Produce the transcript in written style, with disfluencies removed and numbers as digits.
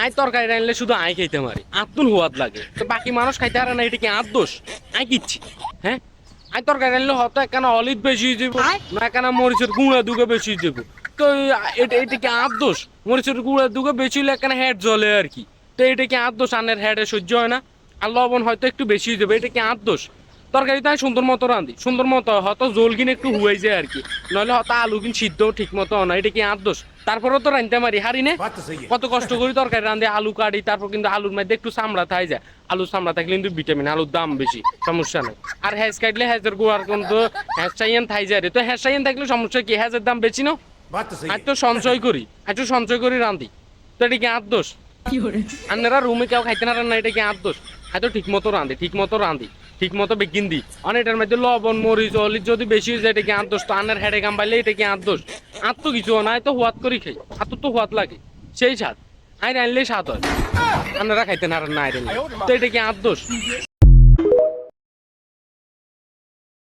আয় তরকারি রানলে শুধু আয় খাইতে মারি আত্মন হওয়াত লাগে তো বাকি মানুষ খাইতে পারে না, এটা কি আর দোষ? আয় কিচ্ছি হ্যাঁ, আয় তরকারি রানলে হয়তো একখানা অলিভ বেশি যাব না, একখানা মরিচের গুঁড়া দুগে বেশি যাব, তো এটা কি আর দোষ? মরিচের গুঁড়া দুগে বেশি হলে একখানা হেড জ্বলে আর কি, তো এটা কি আর দোষ? আনের হেডে সহ্য হয় না, আর লবণ হয়তো একটু বেশি যাবে, এটা কি আর দোষ? তরকারি তাই সুন্দর মতো রাঁধি, সুন্দর মতো হয়তো জোল কিনে একটু হুয়াই যায় আর কি, নইলে হয়তো আলু কিন সিদ্ধ ঠিক মতো না, এটা কি আর দোষ? তারপরেও তো রাঁধতে মারি হারি নে, কত কষ্ট করি তরকারি রাঁধে, আলু কাটি, তারপর কিন্তু আলুর মধ্যে একটু চামড়া থাই যায়, আলু চামড়া থাকলে কিন্তু ভিটামিন, আলুর দাম বেশি, সমস্যা নেই। আর হ্যাজ কাটলে হ্যাজের গোয়ার কিন্তু হ্যাজ চাইয়েন থাই যায় রে, তো হ্যাজ চাইয়েন থাকলে সমস্যা কি? হ্যাজের দাম বেশি না, আর তো সঞ্চয় করি, একটু সঞ্চয় করি রাঁধি, তো এটা কি আর দোষ? আপনারা রুমে কেউ খাইতে না রান্না, এটা কি আর দোষ? হয়তো ঠিক মতো রাঁধি, ঠিক মতো রাঁধি, ঠিক মতো বেকিন দিই, অনেকটার মধ্যে লবণ মরিচ অলিচ যদি বেশি হয়ে যায়, এটা কি আর দোষ? তো আনের হেডে কাম পাইলে এটা কি আর দোষ? আর তো কিছু না, তো হুয়াত করি খাই, আর তো হুয়াত লাগে সেই স্বাদ, আই রানলেই স্বাদ হয়, আপনারা খাইতে না রান্না আই রানলে, তো এটা কি আর দোষ?